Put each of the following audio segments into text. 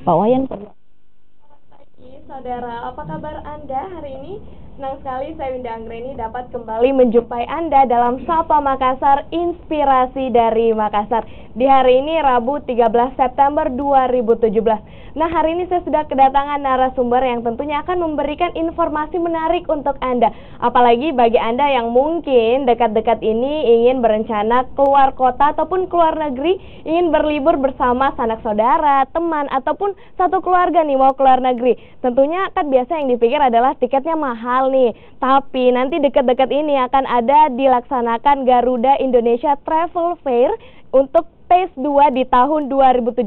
Pak Wayan. Selamat pagi saudara, apa kabar Anda hari ini? Senang sekali saya Winda Anggreni dapat kembali menjumpai Anda dalam Sapa Makassar, Inspirasi dari Makassar. Di hari ini Rabu 13 September 2017. Nah, hari ini saya sudah kedatangan narasumber yang tentunya akan memberikan informasi menarik untuk Anda. Apalagi bagi Anda yang mungkin dekat-dekat ini ingin berencana keluar kota ataupun keluar negeri, ingin berlibur bersama sanak saudara, teman, ataupun satu keluarga nih mau keluar negeri. Tentunya kan biasa yang dipikir adalah tiketnya mahal nih. Tapi nanti dekat-dekat ini akan ada dilaksanakan Garuda Indonesia Travel Fair untuk phase 2 di tahun 2017.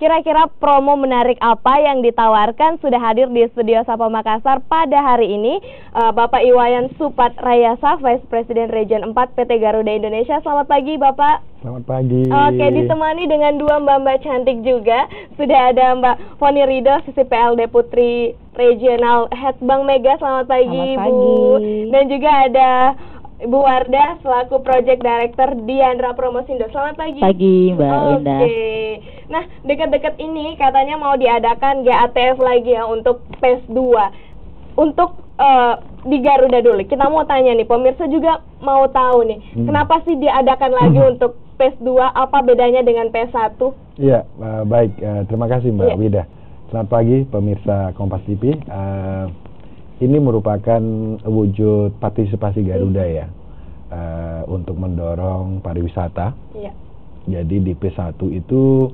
Kira-kira promo menarik apa yang ditawarkan? Sudah hadir di studio Sapa Makassar pada hari ini Bapak Iwayan Supat Rayasa, Vice President Region 4 PT Garuda Indonesia. Selamat pagi Bapak. Selamat pagi. Oke, ditemani dengan dua mbak-mbak cantik juga. Sudah ada Mbak Foni Rido, sisi PLD Putri Regional Head Bank Mega. Selamat pagi, Selamat Bu. pagi. Dan juga ada Ibu Wardah selaku Project Director Diandra Promosindo. Selamat pagi. Pagi Mbak Winda. Oke. Nah, dekat-dekat ini katanya mau diadakan GATF lagi ya untuk phase 2. Untuk di Garuda dulu. Kita mau tanya nih, pemirsa juga mau tahu nih, kenapa sih diadakan lagi untuk phase 2? Apa bedanya dengan phase 1? Iya, baik. Terima kasih Mbak Iya. Wida. Selamat pagi pemirsa Kompas TV. Ini merupakan wujud partisipasi Garuda ya, untuk mendorong pariwisata. Iya. Jadi di P1 itu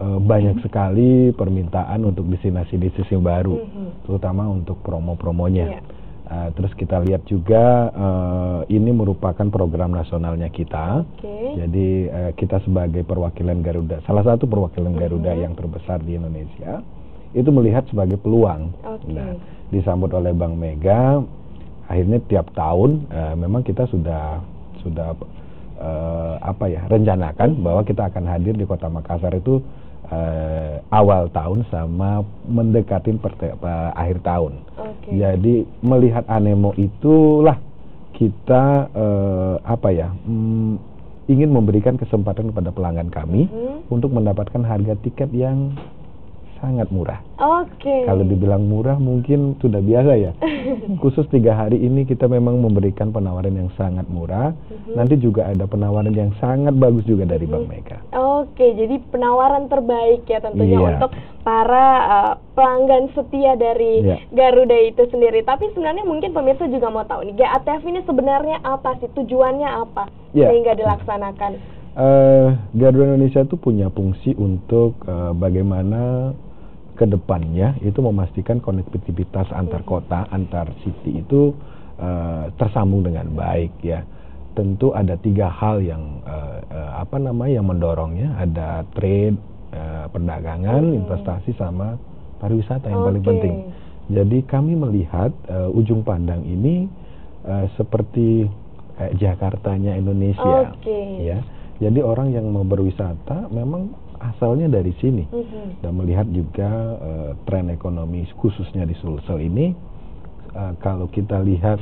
banyak sekali permintaan untuk destinasi-destinasi baru, terutama untuk promo-promonya. Iya. Terus kita lihat juga ini merupakan program nasionalnya kita. Oke. Jadi kita sebagai perwakilan Garuda, salah satu perwakilan Garuda yang terbesar di Indonesia, itu melihat sebagai peluang. Oke. Nah, disambut oleh Bank Mega, akhirnya tiap tahun memang kita sudah rencanakan bahwa kita akan hadir di Kota Makassar itu awal tahun sama mendekati akhir tahun. Oke. Jadi melihat animo itulah kita ingin memberikan kesempatan kepada pelanggan kami untuk mendapatkan harga tiket yang sangat murah. Oke. Kalau dibilang murah mungkin sudah biasa ya. Khusus 3 hari ini kita memang memberikan penawaran yang sangat murah. Nanti juga ada penawaran yang sangat bagus juga dari Bank Mega. Oke, jadi penawaran terbaik ya tentunya Iya. untuk para pelanggan setia dari Iya. Garuda itu sendiri. Tapi sebenarnya mungkin pemirsa juga mau tahu nih, GATF ini sebenarnya apa sih? Tujuannya apa Iya. sehingga dilaksanakan? Garuda Indonesia itu punya fungsi untuk bagaimana kedepannya itu memastikan konektivitas antar kota, antar city itu tersambung dengan baik ya. Tentu ada 3 hal yang yang mendorongnya, ada trade, perdagangan, investasi sama pariwisata yang paling penting. Jadi kami melihat ujung pandang ini seperti Jakartanya Indonesia. Ya. Jadi orang yang mau berwisata memang asalnya dari sini. Dan melihat juga tren ekonomi khususnya di Sulsel ini, kalau kita lihat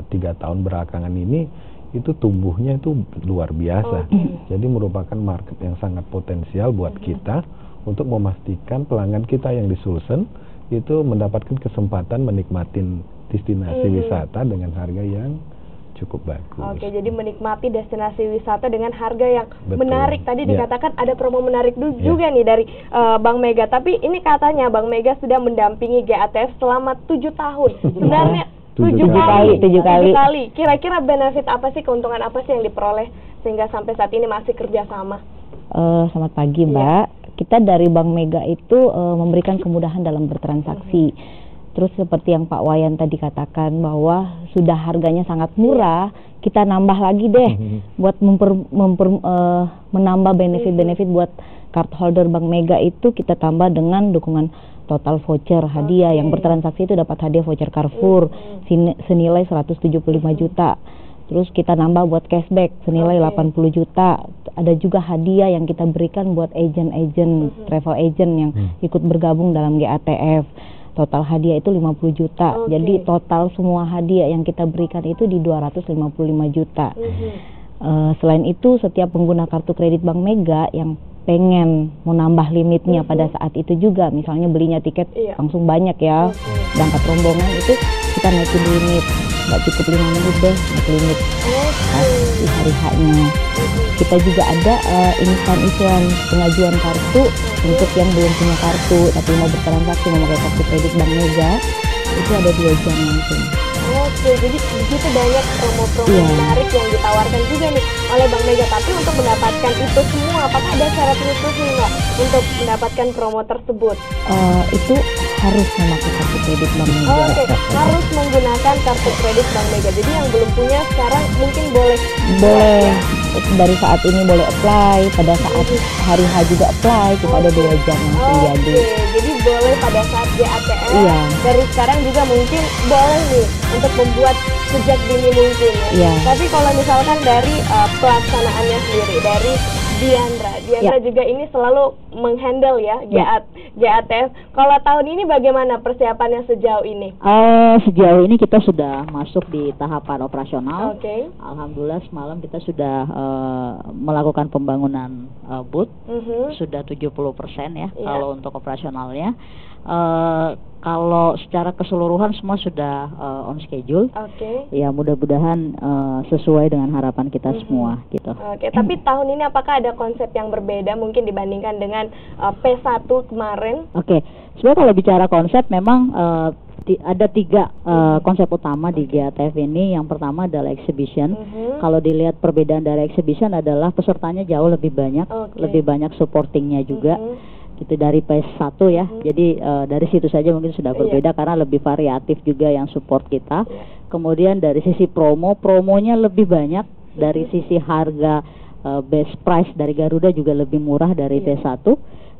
3 tahun belakangan ini itu tumbuhnya itu luar biasa. Jadi merupakan market yang sangat potensial buat kita untuk memastikan pelanggan kita yang di Sulsel itu mendapatkan kesempatan menikmatin destinasi wisata dengan harga yang cukup bagus. Oke, jadi menikmati destinasi wisata dengan harga yang Betul. menarik. Tadi Ya. dikatakan ada promo menarik juga nih dari Bank Mega. Tapi ini katanya Bank Mega sudah mendampingi GATF selama 7 tahun. Sebenarnya 7 kali. Kira-kira benefit apa sih, keuntungan apa sih yang diperoleh sehingga sampai saat ini masih kerjasama? Selamat pagi Mbak. Kita dari Bank Mega itu memberikan kemudahan dalam bertransaksi. Terus seperti yang Pak Wayan tadi katakan bahwa sudah harganya sangat murah, kita nambah lagi deh buat menambah benefit-benefit buat card holder Bank Mega itu, kita tambah dengan dukungan total voucher hadiah. Yang bertransaksi itu dapat hadiah voucher Carrefour senilai 175 juta. Terus kita nambah buat cashback senilai 80 juta. Ada juga hadiah yang kita berikan buat agent-agent, travel agent yang ikut bergabung dalam GATF. Total hadiah itu 50 juta. Jadi total semua hadiah yang kita berikan itu di 255 juta. Selain itu, setiap pengguna kartu kredit Bank Mega yang pengen mau nambah limitnya pada saat itu juga, misalnya belinya tiket langsung banyak ya, berangkat rombongan itu kita naikin limit, nggak cukup 5 menit deh, naik limit pas di hari H-nya. Kita juga ada instant issuance, pengajuan kartu untuk yang belum punya kartu tapi mau bertransaksi memakai kartu kredit Bank Mega, itu ada 2 jam langsung. Oke, jadi begitu banyak promo-promo menarik yang ditawarkan juga nih oleh Bank Mega. Tapi untuk mendapatkan itu semua, apakah ada syarat khusus nih Mbak untuk mendapatkan promo tersebut? Itu harus memakai kartu kredit Bank Mega. Oke, harus menggunakan kartu kredit Bank Mega. Jadi yang belum punya sekarang mungkin boleh. Boleh, dari saat ini boleh apply, pada saat hari H juga apply, kita ada 2 jam langsung jadi. Jadi boleh pada saat GATF, dari sekarang juga mungkin boleh nih untuk membuat sejak dini mungkin ya. Tapi kalau misalkan dari pelaksanaannya sendiri, dari Diandra juga ini selalu menghandle ya GATF. Kalau tahun ini bagaimana persiapannya sejauh ini? Sejauh ini kita sudah masuk di tahapan operasional. Alhamdulillah semalam kita sudah melakukan pembangunan booth, sudah 70% ya kalau untuk operasionalnya. Kalau secara keseluruhan semua sudah on schedule. Ya mudah-mudahan sesuai dengan harapan kita semua gitu. Tapi tahun ini apakah ada konsep yang berbeda mungkin dibandingkan dengan P1 kemarin? Sebenarnya kalau bicara konsep memang ada 3 konsep utama di GATF ini. Yang pertama adalah exhibition. Kalau dilihat perbedaan dari exhibition adalah pesertanya jauh lebih banyak, lebih banyak supportingnya juga. Gitu dari PS1 ya. Jadi dari situ saja mungkin sudah berbeda karena lebih variatif juga yang support kita. Kemudian dari sisi promonya lebih banyak, dari sisi harga best price dari Garuda juga lebih murah dari PS1.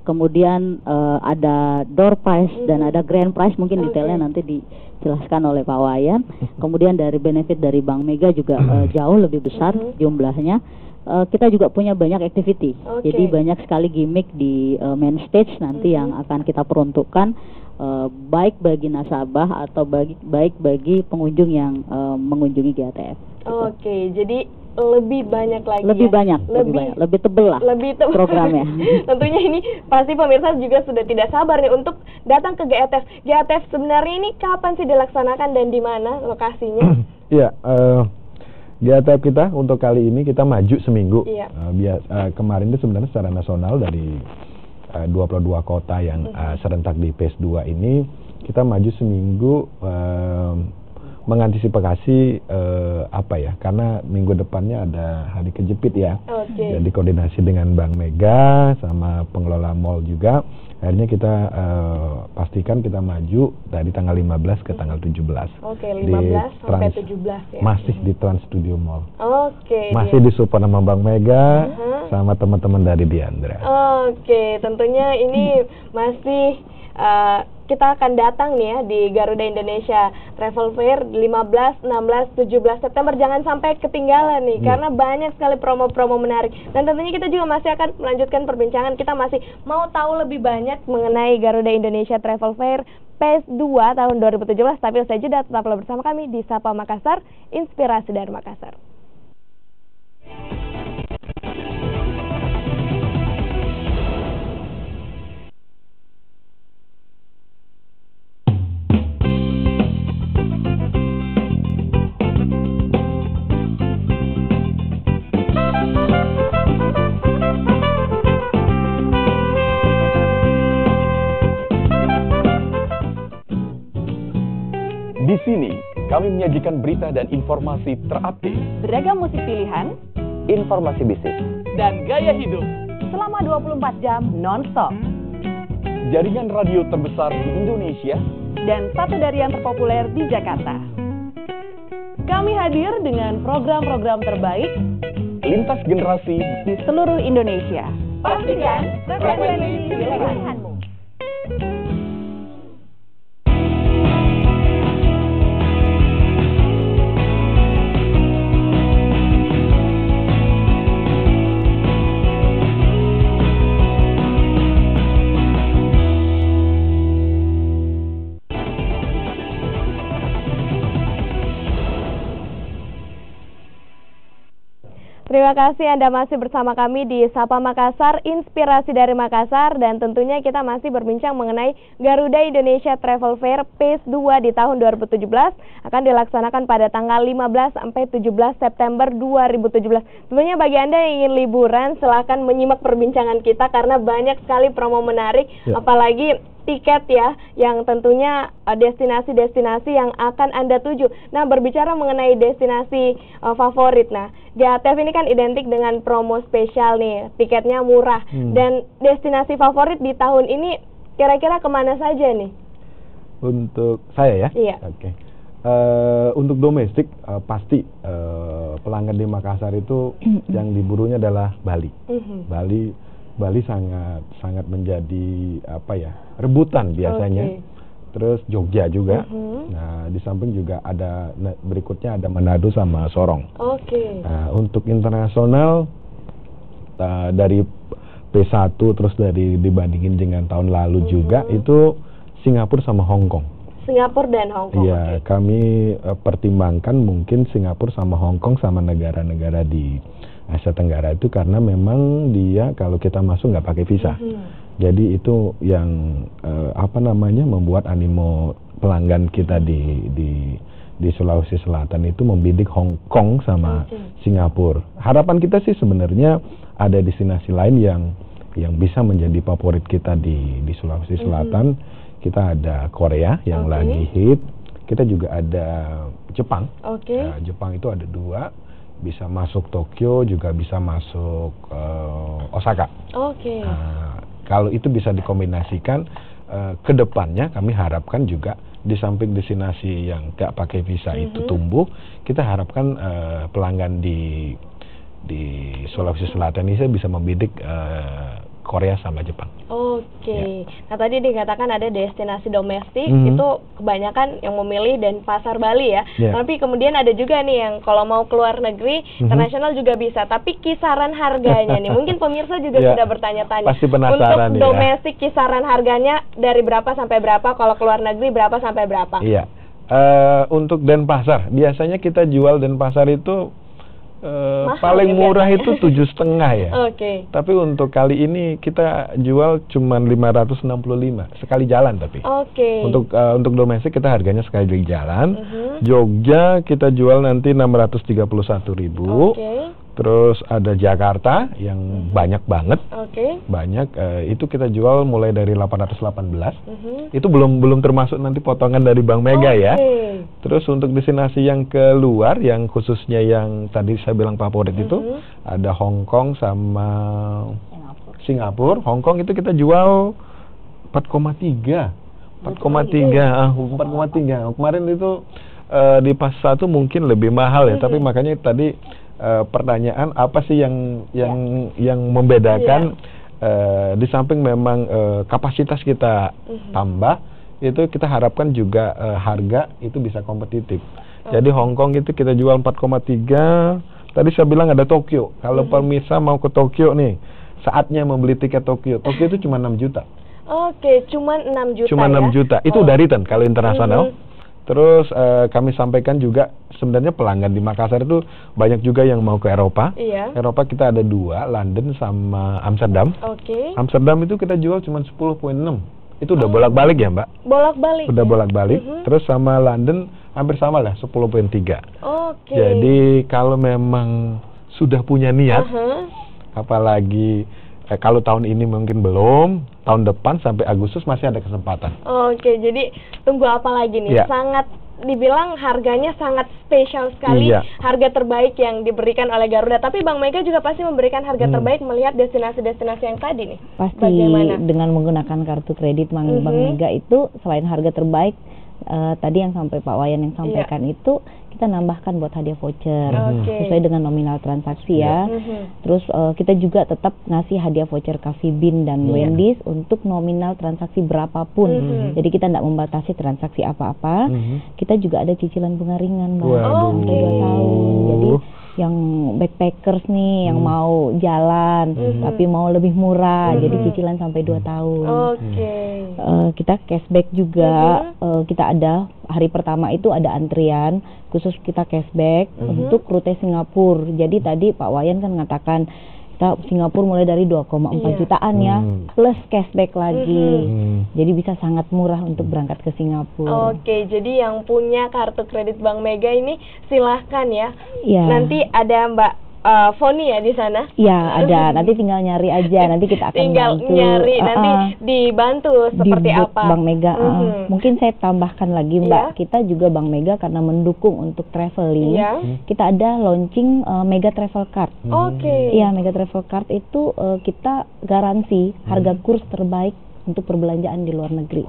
Kemudian ada door price dan ada grand price, mungkin detailnya nanti dijelaskan oleh Pak Wayan. Kemudian dari benefit dari Bank Mega juga jauh lebih besar jumlahnya. Kita juga punya banyak activity, jadi banyak sekali gimmick di main stage nanti yang akan kita peruntukkan baik bagi nasabah atau baik bagi pengunjung yang mengunjungi GATF. Jadi lebih banyak lagi. Lebih banyak, lebih tebel lah programnya. Tentunya ini pasti pemirsa juga sudah tidak sabar nih untuk datang ke GATF. GATF sebenarnya ini kapan sih dilaksanakan dan di mana lokasinya? GATF kita untuk kali ini kita maju seminggu. Kemarin itu sebenarnya secara nasional dari 22 kota yang serentak di PS2 ini kita maju seminggu mengantisipasi karena minggu depannya ada hari kejepit ya. Jadi koordinasi dengan Bank Mega sama pengelola mall juga. Akhirnya kita pastikan kita maju dari tanggal 15 ke tanggal 17. 15 sampai 17 ya. Masih di Trans Studio Mall. Masih disupport sama Bank Mega sama teman-teman dari Diandra. Tentunya ini masih kita akan datang nih ya di Garuda Indonesia Travel Fair 15, 16, 17 September. Jangan sampai ketinggalan nih karena banyak sekali promo-promo menarik. Dan tentunya kita juga masih akan melanjutkan perbincangan. Kita masih mau tahu lebih banyak mengenai Garuda Indonesia Travel Fair PS2 tahun 2017. Tapi usai jeda tetaplah bersama kami di Sapa Makassar, Inspirasi dari Makassar. Di sini, kami menyajikan berita dan informasi terupdate, beragam musik pilihan, informasi bisnis, dan gaya hidup selama 24 jam non-stop. Jaringan radio terbesar di Indonesia dan satu dari yang terpopuler di Jakarta. Kami hadir dengan program-program terbaik lintas generasi di seluruh Indonesia. Pastikan frekuensi pilihanmu. Terima Terima kasih Anda masih bersama kami di Sapa Makassar, Inspirasi dari Makassar, dan tentunya kita masih berbincang mengenai Garuda Indonesia Travel Fair Phase 2 di tahun 2017 akan dilaksanakan pada tanggal 15 sampai 17 September 2017. Tentunya bagi Anda yang ingin liburan, silakan menyimak perbincangan kita karena banyak sekali promo menarik, apalagi tiket ya, yang tentunya destinasi-destinasi yang akan Anda tuju. Nah, berbicara mengenai destinasi favorit, nah, GATF ini kan identik dengan promo spesial nih, tiketnya murah. Dan destinasi favorit di tahun ini kira-kira kemana saja nih? Untuk saya ya? Iya. Oke. Untuk domestik, pasti pelanggan di Makassar itu yang diburunya adalah Bali. Bali sangat menjadi rebutan biasanya. Terus Jogja juga. Nah, di samping juga ada berikutnya ada Manado sama Sorong. Nah, untuk internasional dari P1 terus dari dibandingin dengan tahun lalu juga itu Singapura sama Hong Kong. Singapura dan Hong Kong. Iya, kami pertimbangkan mungkin Singapura sama Hong Kong sama negara-negara di Asia Tenggara itu karena memang dia kalau kita masuk nggak pakai visa. Jadi itu yang membuat animo pelanggan kita di Sulawesi Selatan itu membidik Hong Kong sama Singapura. Harapan kita sih sebenarnya ada destinasi lain yang bisa menjadi favorit kita di Sulawesi Selatan. Kita ada Korea yang lagi hit. Kita juga ada Jepang. Jepang itu ada 2. Bisa masuk Tokyo, juga bisa masuk Osaka. Kalau itu bisa dikombinasikan, ke depannya kami harapkan juga di samping destinasi yang gak pakai visa itu tumbuh, kita harapkan pelanggan di Sulawesi Selatan ini bisa membidik Korea sama Jepang. Nah tadi dikatakan ada destinasi domestik, itu kebanyakan yang memilih dan pasar Bali ya. Tapi kemudian ada juga nih yang kalau mau keluar negeri, internasional juga bisa. Tapi kisaran harganya nih, mungkin pemirsa juga sudah bertanya-tanya. Pasti penasaran. Untuk domestik kisaran harganya dari berapa sampai berapa, kalau keluar negeri berapa sampai berapa? Iya. Untuk Denpasar, biasanya kita jual Denpasar itu paling murah itu 7,5 ya. Tapi untuk kali ini kita jual cuma 565 sekali jalan tapi. Untuk domestik kita harganya sekali jalan. Jogja kita jual nanti 631.000. Terus ada Jakarta yang banyak banget. Banyak itu kita jual mulai dari 818. Itu belum termasuk nanti potongan dari Bank Mega ya. Terus untuk destinasi yang keluar yang khususnya yang tadi saya bilang favorit itu ada Hong Kong sama Singapura. Hong Kong itu kita jual 4,3. 4,3. Kemarin itu di pas 1 mungkin lebih mahal ya, tapi makanya tadi pertanyaan apa sih yang membedakan di samping memang kapasitas kita tambah, itu kita harapkan juga harga itu bisa kompetitif. Jadi Hong Kong itu kita jual 4,3. Tadi saya bilang ada Tokyo. Kalau pemirsa mau ke Tokyo nih, saatnya membeli tiket Tokyo. Tokyo itu cuma 6 juta. Cuma 6 juta. Cuma 6 juta. Itu udah return kalau internasional. Terus kami sampaikan juga sebenarnya pelanggan di Makassar itu banyak juga yang mau ke Eropa. Eropa kita ada 2, London sama Amsterdam. Amsterdam itu kita jual cuma 10,6. Itu udah bolak-balik ya Mbak? Bolak-balik. Udah bolak-balik. Terus sama London hampir sama lah, 10,3. Jadi kalau memang sudah punya niat, apalagi kalau tahun ini mungkin belum, tahun depan sampai Agustus masih ada kesempatan. Jadi tunggu apa lagi nih? Sangat dibilang harganya sangat spesial sekali, harga terbaik yang diberikan oleh Garuda. Tapi Bank Mega juga pasti memberikan harga terbaik melihat destinasi-destinasi yang tadi nih. Pasti. Dengan menggunakan kartu kredit Bank Mega itu selain harga terbaik, tadi yang sampai Pak Wayan yang sampaikan itu kita nambahkan buat hadiah voucher sesuai dengan nominal transaksi ya. Terus kita juga tetap ngasih hadiah voucher Coffee Bean dan Wendy's untuk nominal transaksi berapapun. Jadi kita tidak membatasi transaksi apa-apa. Kita juga ada cicilan bunga ringan Mbak. Sampai 2 tahun. Jadi yang backpackers nih, yang mau jalan tapi mau lebih murah, jadi cicilan sampai 2 tahun. Oke. Kita cashback juga, kita ada hari pertama itu ada antrian khusus kita cashback untuk rute Singapura. Jadi tadi Pak Wayan kan mengatakan kita Singapura mulai dari 2,4 jutaan ya, plus cashback lagi. Jadi bisa sangat murah untuk berangkat ke Singapura. Oke, jadi yang punya kartu kredit Bank Mega ini silahkan ya. Iya. Nanti ada Mbak Foni ya di sana. Ya ada, nanti tinggal nyari aja, nanti kita akan tinggal bantu. nyari, nanti dibantu seperti di apa. Bank Mega. Mungkin saya tambahkan lagi Mbak, kita juga Bank Mega karena mendukung untuk traveling, kita ada launching Mega Travel Card. Oke. Iya, Mega Travel Card itu kita garansi harga kurs terbaik untuk perbelanjaan di luar negeri.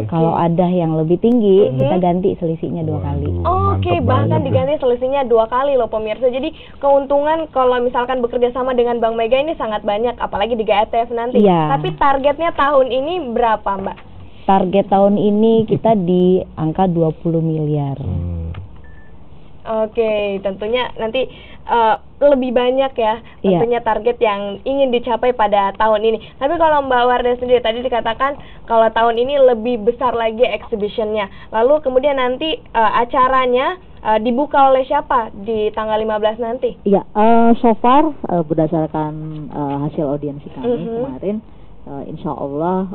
Kalau ada yang lebih tinggi, kita ganti selisihnya 2 kali. Oke, bahkan diganti selisihnya 2 kali loh pemirsa. Jadi keuntungan kalau misalkan bekerja sama dengan Bank Mega ini sangat banyak, apalagi di GATF nanti. Tapi targetnya tahun ini berapa, Mbak? Target tahun ini kita di angka 20 miliar. Oke, tentunya nanti lebih banyak ya, tentunya target yang ingin dicapai pada tahun ini. Tapi kalau Mbak Wardah sendiri tadi dikatakan kalau tahun ini lebih besar lagi exhibitionnya. Lalu kemudian nanti acaranya dibuka oleh siapa di tanggal 15 nanti? Iya, so far berdasarkan hasil audiensi kami kemarin, insya Allah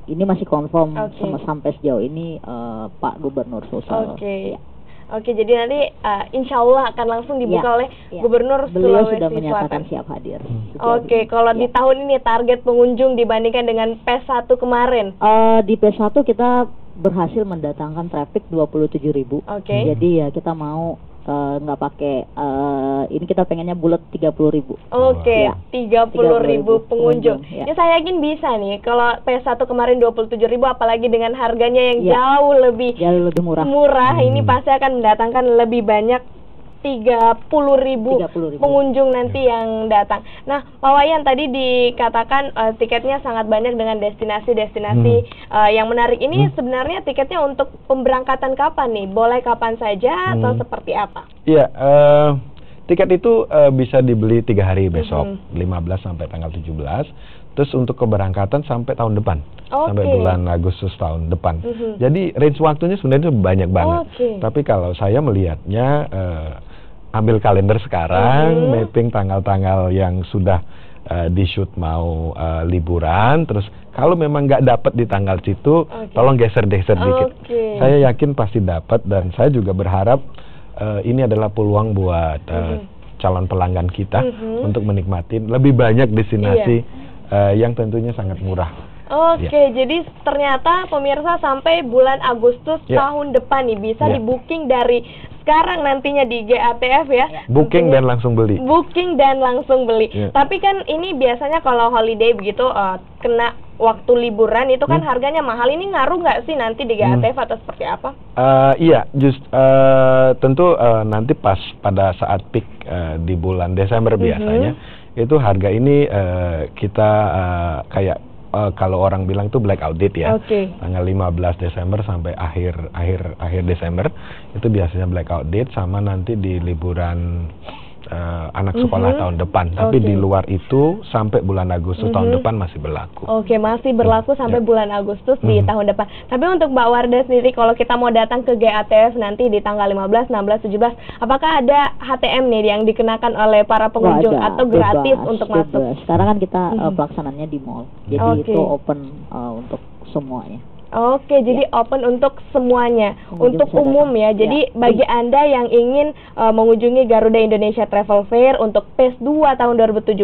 ini masih confirm sampai sejauh ini Pak Gubernur Sulsel. Oke, jadi nanti insya Allah akan langsung dibuka oleh Gubernur Beliau Sulawesi sudah menyatakan Selatan. siap hadir. Oke, kalau di tahun ini target pengunjung dibandingkan dengan PES 1 kemarin? Di PES 1 kita berhasil mendatangkan traffic 27.000. Jadi ya kita mau nggak pakai ini, kita pengennya bulat 30.000. 30.000 pengunjung. Ini saya yakin bisa nih. Kalau PS1 kemarin 27.000, apalagi dengan harganya yang jauh lebih murah, ini pasti akan mendatangkan lebih banyak 30.000 pengunjung nanti yang datang. Nah, Pak Wayan tadi dikatakan tiketnya sangat banyak dengan destinasi-destinasi yang menarik. Ini sebenarnya tiketnya untuk pemberangkatan kapan nih? Boleh kapan saja atau seperti apa? Iya, tiket itu bisa dibeli 3 hari besok, 15 sampai tanggal 17. Terus untuk keberangkatan sampai tahun depan, sampai bulan Agustus tahun depan. Jadi range waktunya sebenarnya banyak banget. Tapi kalau saya melihatnya, ambil kalender sekarang, mapping tanggal-tanggal yang sudah di shoot mau liburan. Terus kalau memang nggak dapat di tanggal situ, tolong geser-geser dikit. Saya yakin pasti dapat, dan saya juga berharap ini adalah peluang buat calon pelanggan kita untuk menikmati lebih banyak destinasi yang tentunya sangat murah. Jadi ternyata pemirsa sampai bulan Agustus tahun depan nih bisa di-booking dari sekarang nantinya di GATF ya. Booking dan langsung beli. Booking dan langsung beli. Tapi kan ini biasanya kalau holiday begitu kena waktu liburan itu kan harganya mahal. Ini ngaruh nggak sih nanti di GATF atau seperti apa? Iya, tentu nanti pas pada saat peak di bulan Desember biasanya itu harga ini kita kayak kalau orang bilang itu blackout date ya, tanggal 15 Desember sampai akhir Desember itu biasanya blackout date, sama nanti di liburan anak sekolah tahun depan. Tapi di luar itu sampai bulan Agustus tahun depan masih berlaku. Masih berlaku sampai bulan Agustus di tahun depan. Tapi untuk Mbak Wardah sendiri, kalau kita mau datang ke GATF nanti di tanggal 15, 16, 17, apakah ada HTM nih yang dikenakan oleh para pengunjung atau gratis untuk masuk? Sekarang kan kita pelaksananya di mall, jadi itu open untuk semuanya. Jadi open untuk semuanya, untuk umum ya. Jadi bagi Anda yang ingin mengunjungi Garuda Indonesia Travel Fair untuk PES 2 tahun 2017,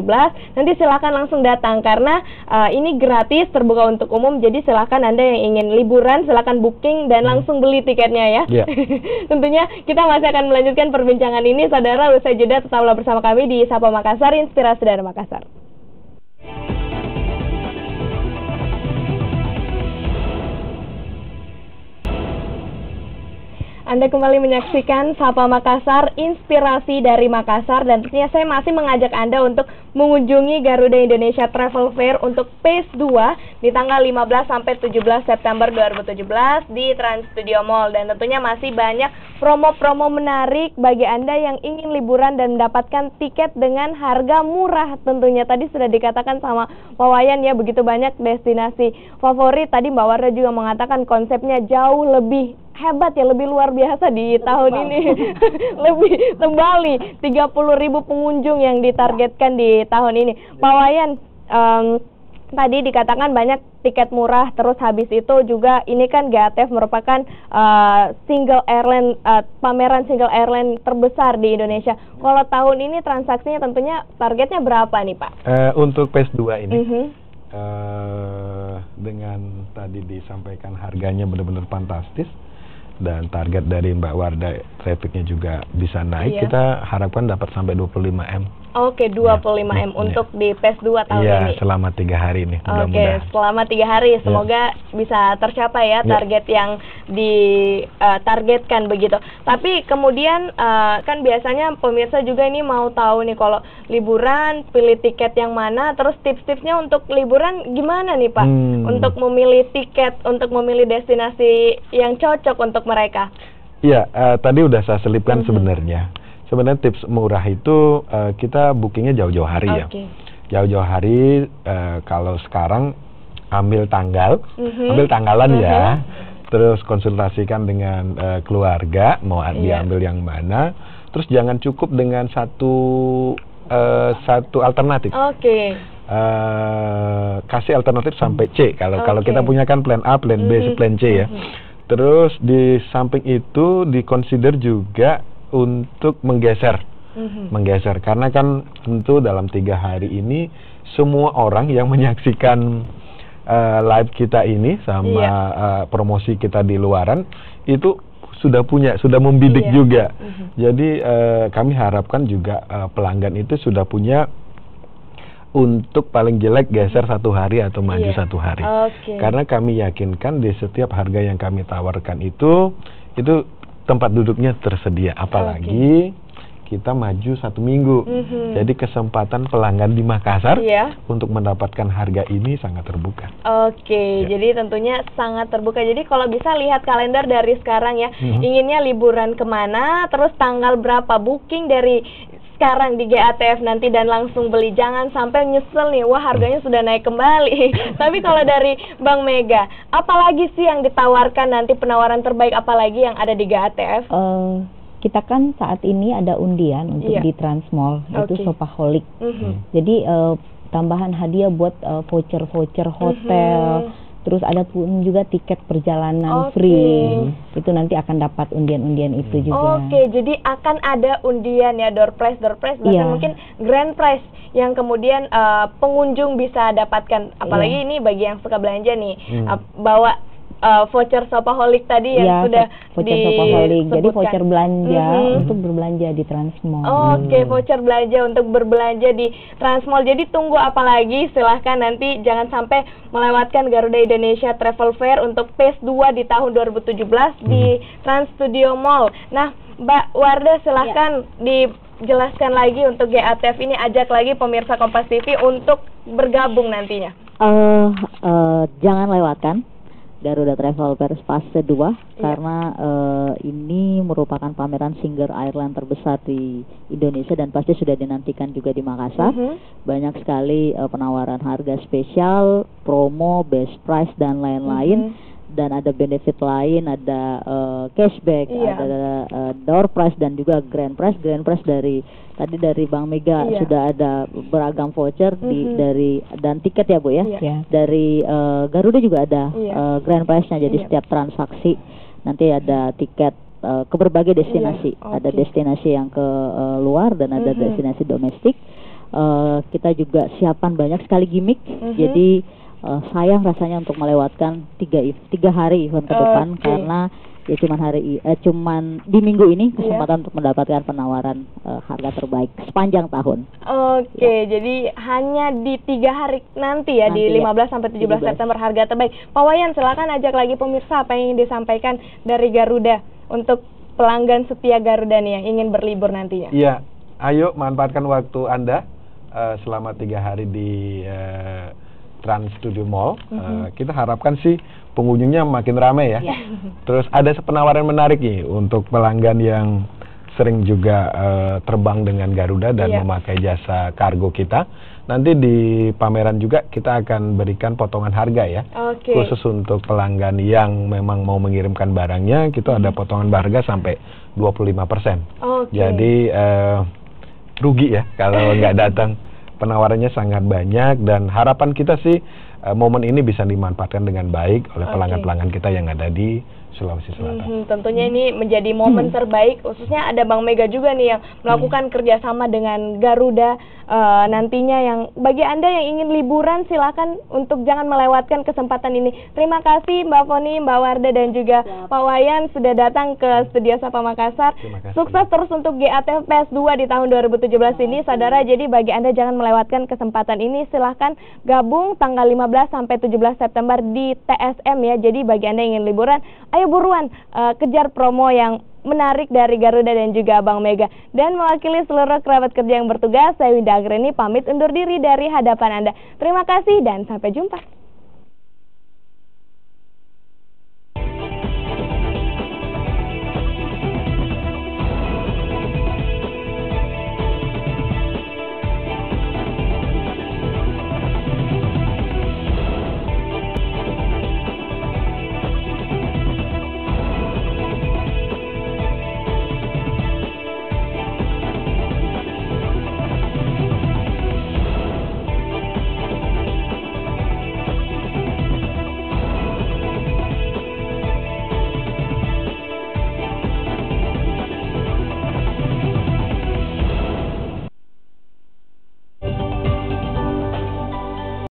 nanti silakan langsung datang karena ini gratis, terbuka untuk umum. Jadi silakan Anda yang ingin liburan, silakan booking dan langsung beli tiketnya ya. Tentunya kita masih akan melanjutkan perbincangan ini, saudara. Usai jeda tetaplah bersama kami di Sapa Makassar, Inspirasi dari Makassar. Anda kembali menyaksikan Sapa Makassar, inspirasi dari Makassar, dan tentunya saya masih mengajak Anda untuk mengunjungi Garuda Indonesia Travel Fair untuk Phase 2 di tanggal 15 sampai 17 September 2017 di Trans Studio Mall, dan tentunya masih banyak promo-promo menarik bagi Anda yang ingin liburan dan mendapatkan tiket dengan harga murah. Tentunya tadi sudah dikatakan sama Pak Wayan ya, begitu banyak destinasi favorit. Tadi Mbak Warda juga mengatakan konsepnya jauh lebih hebat ya, lebih luar biasa di tahun ini. Lebih tebal nih, 30.000 pengunjung yang ditargetkan di tahun ini. Pak Wayan, tadi dikatakan banyak tiket murah, terus habis itu juga ini kan GATF merupakan single airline, pameran single airline terbesar di Indonesia. Kalau tahun ini transaksinya tentunya targetnya berapa nih Pak? Untuk Phase 2 ini, dengan tadi disampaikan harganya benar-benar fantastis, dan target dari Mbak Warda trafficnya juga bisa naik, kita harapkan dapat sampai 25M. Oke, 25M untuk di Phase 2 tahun ini. Iya, selama 3 hari ini. Oke, selama 3 hari, semoga bisa tercapai ya target yang ditargetkan begitu. Tapi kemudian kan biasanya pemirsa juga ini mau tahu nih, kalau liburan pilih tiket yang mana, terus tips-tipsnya untuk liburan gimana nih Pak? Untuk memilih tiket, untuk memilih destinasi yang cocok untuk mereka. Iya, tadi udah saya selipkan sebenarnya. Sebenarnya tips murah itu kita bookingnya jauh-jauh hari ya. Jauh-jauh hari, kalau sekarang ambil tanggal, ambil tanggalan ya. Terus konsultasikan dengan keluarga, mau diambil yang mana. Terus jangan cukup dengan satu alternatif. Kasih alternatif sampai C. Kalau kita punya kan plan A, plan B, plan C ya. Terus di samping itu dikonsider juga untuk menggeser, karena kan tentu dalam 3 hari ini semua orang yang menyaksikan live kita ini sama promosi kita di luaran itu sudah membidik juga. Jadi kami harapkan juga pelanggan itu sudah punya untuk paling jelek geser 1 hari atau maju 1 hari. Karena kami yakinkan di setiap harga yang kami tawarkan itu tempat duduknya tersedia, apalagi kita maju 1 minggu. Jadi kesempatan pelanggan di Makassar untuk mendapatkan harga ini sangat terbuka. Jadi tentunya sangat terbuka. Jadi kalau bisa lihat kalender dari sekarang ya, inginnya liburan kemana, terus tanggal berapa, booking dari sekarang di GATF nanti dan langsung beli, jangan sampai nyesel nih, wah harganya sudah naik kembali. Tapi kalau dari Bang Mega, apalagi sih yang ditawarkan nanti, penawaran terbaik apalagi yang ada di GATF? Kita kan saat ini ada undian untuk di Transmall, itu Shopaholic. Jadi tambahan hadiah buat voucher-voucher hotel. Terus ada pun juga tiket perjalanan free. Itu nanti akan dapat undian-undian itu juga. Jadi akan ada undian ya, door prize, bahkan mungkin grand prize yang kemudian pengunjung bisa dapatkan. Apalagi ini bagi yang suka belanja nih, bawa voucher Shopaholic tadi yang sudah disebutkan. Jadi voucher belanja untuk berbelanja di Transmall. Voucher belanja untuk berbelanja di Transmall. Jadi tunggu apa lagi? Silahkan nanti jangan sampai melewatkan Garuda Indonesia Travel Fair untuk Phase 2 di tahun 2017 di Trans Studio Mall. Nah, Mbak Warda silahkan dijelaskan lagi untuk GATF ini, ajak lagi pemirsa Kompas TV untuk bergabung nantinya. Jangan lewatkan Garuda Travel Fair Fase 2 karena ini merupakan pameran single airline terbesar di Indonesia dan pasti sudah dinantikan juga di Makassar. Banyak sekali penawaran harga spesial, promo, best price dan lain-lain. Dan ada benefit lain, ada cashback, ada door price dan juga grand price. Grand price dari Bang Mega sudah ada beragam voucher dan tiket ya Bu ya. Dari Garuda juga ada grand price-nya. Jadi setiap transaksi nanti ada tiket ke berbagai destinasi. Ada destinasi yang ke luar dan ada destinasi domestik. Kita juga siapkan banyak sekali gimmick. Jadi sayang rasanya untuk melewatkan 3 hari event ke depan karena ya cuman di minggu ini kesempatan untuk mendapatkan penawaran harga terbaik sepanjang tahun. Jadi hanya di 3 hari nanti ya, di 15 sampai 17 September harga terbaik. Pak Wayan, silakan ajak lagi pemirsa apa yang ingin disampaikan dari Garuda untuk pelanggan setia Garuda nih yang ingin berlibur nantinya? Iya, ayo manfaatkan waktu Anda selama 3 hari di Trans Studio Mall. Kita harapkan sih pengunjungnya makin ramai ya. Terus ada penawaran menarik nih untuk pelanggan yang sering juga terbang dengan Garuda dan memakai jasa kargo kita. Nanti di pameran juga kita akan berikan potongan harga ya. Khusus untuk pelanggan yang memang mau mengirimkan barangnya, kita ada potongan harga sampai 25%. Jadi rugi ya kalau nggak datang. Penawarannya sangat banyak dan harapan kita sih momen ini bisa dimanfaatkan dengan baik oleh pelanggan-pelanggan kita yang ada di Sulawesi Selatan. Tentunya ini menjadi momen terbaik, khususnya ada Bank Mega juga nih yang melakukan kerjasama dengan Garuda. Nantinya yang bagi Anda yang ingin liburan silakan untuk jangan melewatkan kesempatan ini. Terima kasih Mbak Foni, Mbak Warda dan juga Pak Wayan sudah datang ke Studio Sapa Makassar. Sukses terus untuk GATF PS2 di tahun 2017 ini saudara. Jadi bagi Anda jangan melewatkan kesempatan ini, silahkan gabung tanggal 15 sampai 17 September di TSM ya. Jadi bagi Anda yang ingin liburan, ayo buruan kejar promo yang menarik dari Garuda dan juga Bank Mega. Dan mewakili seluruh kerabat kerja yang bertugas, saya Winda Anggreni pamit undur diri dari hadapan Anda. Terima kasih dan sampai jumpa.